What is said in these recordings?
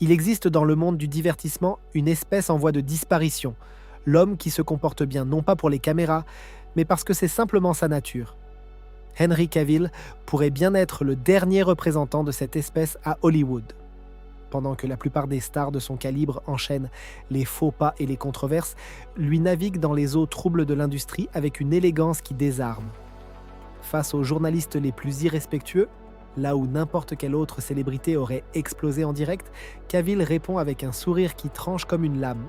Il existe dans le monde du divertissement une espèce en voie de disparition, l'homme qui se comporte bien non pas pour les caméras, mais parce que c'est simplement sa nature. Henry Cavill pourrait bien être le dernier représentant de cette espèce à Hollywood. Pendant que la plupart des stars de son calibre enchaînent les faux pas et les controverses, lui navigue dans les eaux troubles de l'industrie avec une élégance qui désarme. Face aux journalistes les plus irrespectueux, là où n'importe quelle autre célébrité aurait explosé en direct, Cavill répond avec un sourire qui tranche comme une lame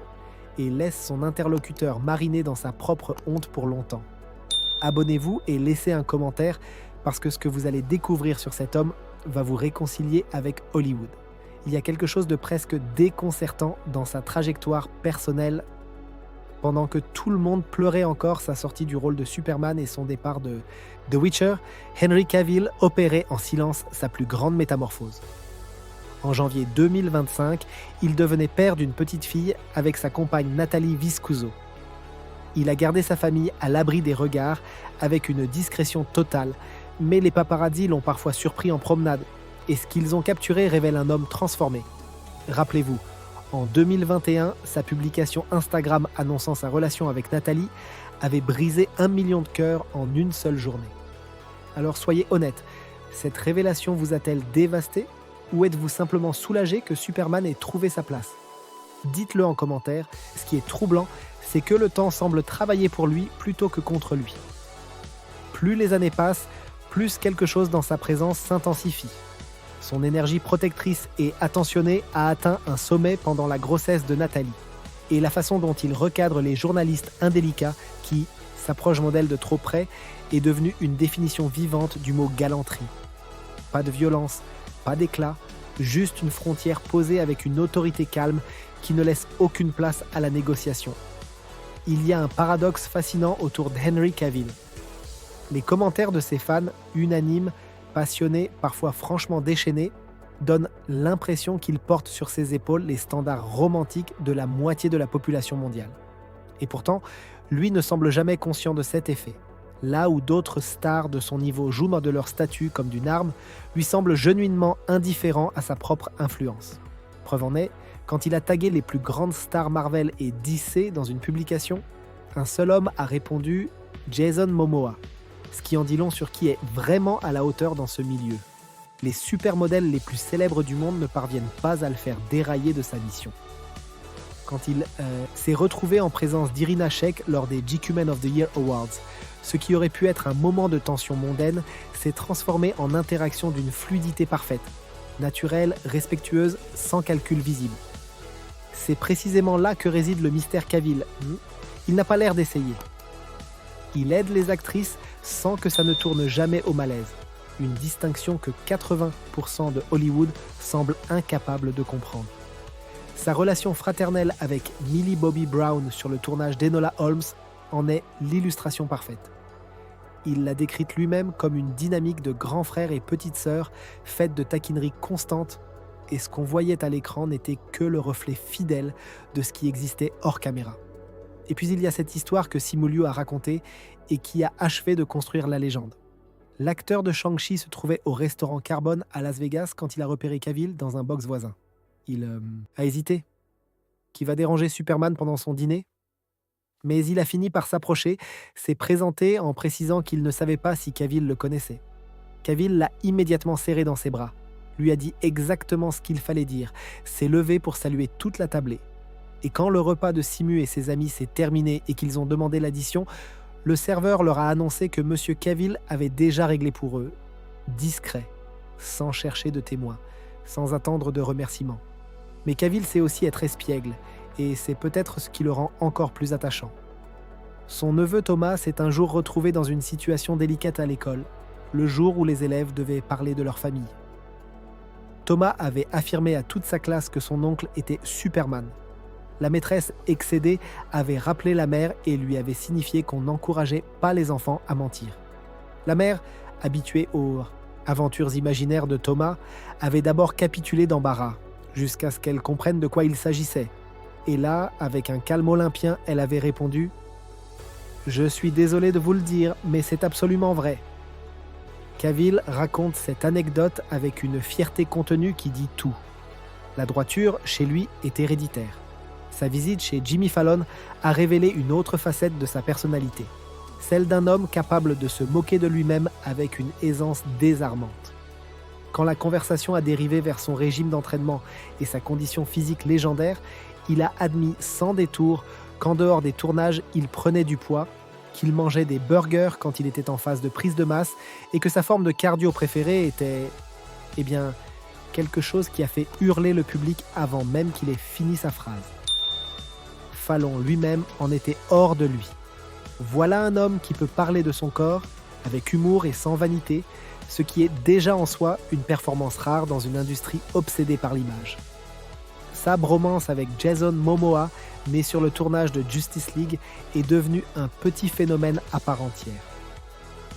et laisse son interlocuteur mariner dans sa propre honte pour longtemps. Abonnez-vous et laissez un commentaire parce que ce que vous allez découvrir sur cet homme va vous réconcilier avec Hollywood. Il y a quelque chose de presque déconcertant dans sa trajectoire personnelle. Pendant que tout le monde pleurait encore sa sortie du rôle de Superman et son départ de The Witcher, Henry Cavill opérait en silence sa plus grande métamorphose. En janvier 2025, il devenait père d'une petite fille avec sa compagne Natalie Viscuso. Il a gardé sa famille à l'abri des regards avec une discrétion totale, mais les paparazzi l'ont parfois surpris en promenade, et ce qu'ils ont capturé révèle un homme transformé. Rappelez-vous, en 2021, sa publication Instagram annonçant sa relation avec Nathalie avait brisé 1 million de cœurs en une seule journée. Alors soyez honnête, cette révélation vous a-t-elle dévasté ou êtes-vous simplement soulagé que Superman ait trouvé sa place? Dites-le en commentaire, ce qui est troublant, c'est que le temps semble travailler pour lui plutôt que contre lui. Plus les années passent, plus quelque chose dans sa présence s'intensifie. Son énergie protectrice et attentionnée a atteint un sommet pendant la grossesse de Nathalie. Et la façon dont il recadre les journalistes indélicats qui s'approchent d'elle de trop près est devenue une définition vivante du mot galanterie. Pas de violence, pas d'éclat, juste une frontière posée avec une autorité calme qui ne laisse aucune place à la négociation. Il y a un paradoxe fascinant autour d'Henry Cavill. Les commentaires de ses fans, unanimes, passionnés, parfois franchement déchaînés, donnent l'impression qu'il porte sur ses épaules les standards romantiques de la moitié de la population mondiale. Et pourtant, lui ne semble jamais conscient de cet effet. Là où d'autres stars de son niveau jouent de leur statut comme d'une arme, lui semble genuinement indifférent à sa propre influence. Preuve en est, quand il a tagué les plus grandes stars Marvel et DC dans une publication, un seul homme a répondu « Jason Momoa », ce qui en dit long sur qui est vraiment à la hauteur dans ce milieu. Les supermodèles les plus célèbres du monde ne parviennent pas à le faire dérailler de sa mission. Quand il s'est retrouvé en présence d'Irina Shayk lors des GQ Men of the Year Awards, ce qui aurait pu être un moment de tension mondaine s'est transformé en interaction d'une fluidité parfaite, naturelle, respectueuse, sans calcul visible. C'est précisément là que réside le mystère Cavill. Il n'a pas l'air d'essayer. Il aide les actrices sans que ça ne tourne jamais au malaise. Une distinction que 80% de Hollywood semble incapable de comprendre. Sa relation fraternelle avec Millie Bobby Brown sur le tournage d'Enola Holmes en est l'illustration parfaite. Il l'a décrite lui-même comme une dynamique de grand frère et petite sœur faite de taquineries constantes, et ce qu'on voyait à l'écran n'était que le reflet fidèle de ce qui existait hors caméra. Et puis il y a cette histoire que Simu Liu a racontée et qui a achevé de construire la légende. L'acteur de Shang-Chi se trouvait au restaurant Carbone à Las Vegas quand il a repéré Cavill dans un box voisin. Il a hésité. Qui va déranger Superman pendant son dîner? Mais il a fini par s'approcher, s'est présenté en précisant qu'il ne savait pas si Cavill le connaissait. Cavill l'a immédiatement serré dans ses bras, lui a dit exactement ce qu'il fallait dire, s'est levé pour saluer toute la tablée. Et quand le repas de Simu et ses amis s'est terminé et qu'ils ont demandé l'addition, le serveur leur a annoncé que M. Cavill avait déjà réglé pour eux, discret, sans chercher de témoins, sans attendre de remerciements. Mais Cavill sait aussi être espiègle, et c'est peut-être ce qui le rend encore plus attachant. Son neveu Thomas s'est un jour retrouvé dans une situation délicate à l'école, le jour où les élèves devaient parler de leur famille. Thomas avait affirmé à toute sa classe que son oncle était Superman. La maîtresse, excédée, avait rappelé la mère et lui avait signifié qu'on n'encourageait pas les enfants à mentir. La mère, habituée aux aventures imaginaires de Thomas, avait d'abord capitulé d'embarras, jusqu'à ce qu'elle comprenne de quoi il s'agissait. Et là, avec un calme olympien, elle avait répondu « Je suis désolé de vous le dire, mais c'est absolument vrai. » Cavill raconte cette anecdote avec une fierté contenue qui dit tout. La droiture, chez lui, est héréditaire. Sa visite chez Jimmy Fallon a révélé une autre facette de sa personnalité, celle d'un homme capable de se moquer de lui-même avec une aisance désarmante. Quand la conversation a dérivé vers son régime d'entraînement et sa condition physique légendaire, il a admis sans détour qu'en dehors des tournages, il prenait du poids, qu'il mangeait des burgers quand il était en phase de prise de masse et que sa forme de cardio préférée était, quelque chose qui a fait hurler le public avant même qu'il ait fini sa phrase. Fallon lui-même en était hors de lui. Voilà un homme qui peut parler de son corps avec humour et sans vanité, ce qui est déjà en soi une performance rare dans une industrie obsédée par l'image. Sa bromance avec Jason Momoa, né sur le tournage de Justice League, est devenue un petit phénomène à part entière.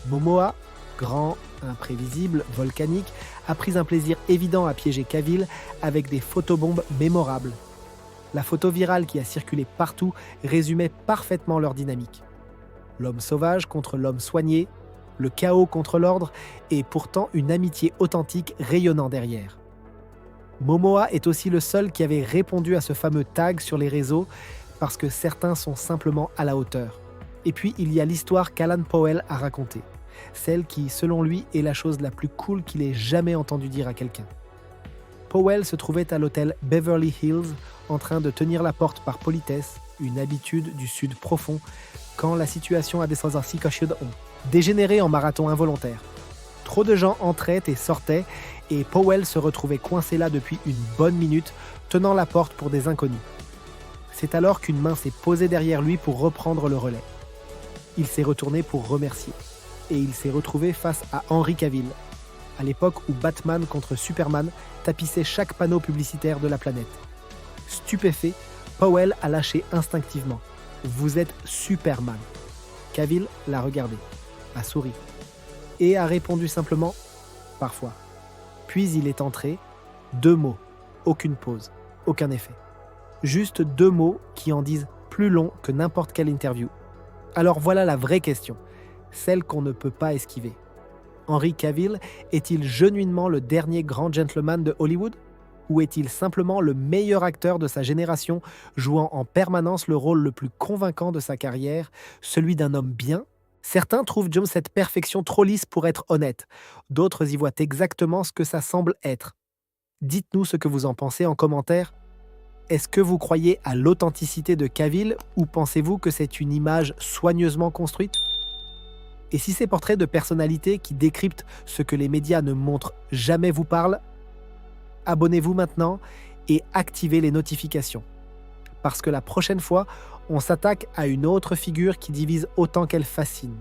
Momoa, grand, imprévisible, volcanique, a pris un plaisir évident à piéger Cavill avec des photobombes mémorables. La photo virale qui a circulé partout résumait parfaitement leur dynamique. L'homme sauvage contre l'homme soigné, le chaos contre l'ordre, et pourtant une amitié authentique rayonnant derrière. Momoa est aussi le seul qui avait répondu à ce fameux tag sur les réseaux parce que certains sont simplement à la hauteur. Et puis il y a l'histoire qu'Alan Powell a racontée, celle qui, selon lui, est la chose la plus cool qu'il ait jamais entendu dire à quelqu'un. Powell se trouvait à l'hôtel Beverly Hills en train de tenir la porte par politesse, une habitude du sud profond, quand la situation a dégénéré en marathon involontaire. Trop de gens entraient et sortaient, et Powell se retrouvait coincé là depuis une bonne minute, tenant la porte pour des inconnus. C'est alors qu'une main s'est posée derrière lui pour reprendre le relais. Il s'est retourné pour remercier, et il s'est retrouvé face à Henry Cavill, à l'époque où Batman contre Superman tapissait chaque panneau publicitaire de la planète. Stupéfait, Powell a lâché instinctivement « Vous êtes Superman ». Cavill l'a regardé, a souri, et a répondu simplement « Parfois ». Puis il est entré, 2 mots, aucune pause, aucun effet. Juste 2 mots qui en disent plus long que n'importe quelle interview. Alors voilà la vraie question, celle qu'on ne peut pas esquiver. Henry Cavill est-il genuinement le dernier grand gentleman de Hollywood ? Ou est-il simplement le meilleur acteur de sa génération, jouant en permanence le rôle le plus convaincant de sa carrière, celui d'un homme bien ? Certains trouvent cette perfection trop lisse pour être honnête. D'autres y voient exactement ce que ça semble être. Dites-nous ce que vous en pensez en commentaire. Est-ce que vous croyez à l'authenticité de Cavill ou pensez-vous que c'est une image soigneusement construite ? Et si ces portraits de personnalités qui décryptent ce que les médias ne montrent jamais vous parlent, abonnez-vous maintenant et activez les notifications. Parce que la prochaine fois, on s'attaque à une autre figure qui divise autant qu'elle fascine.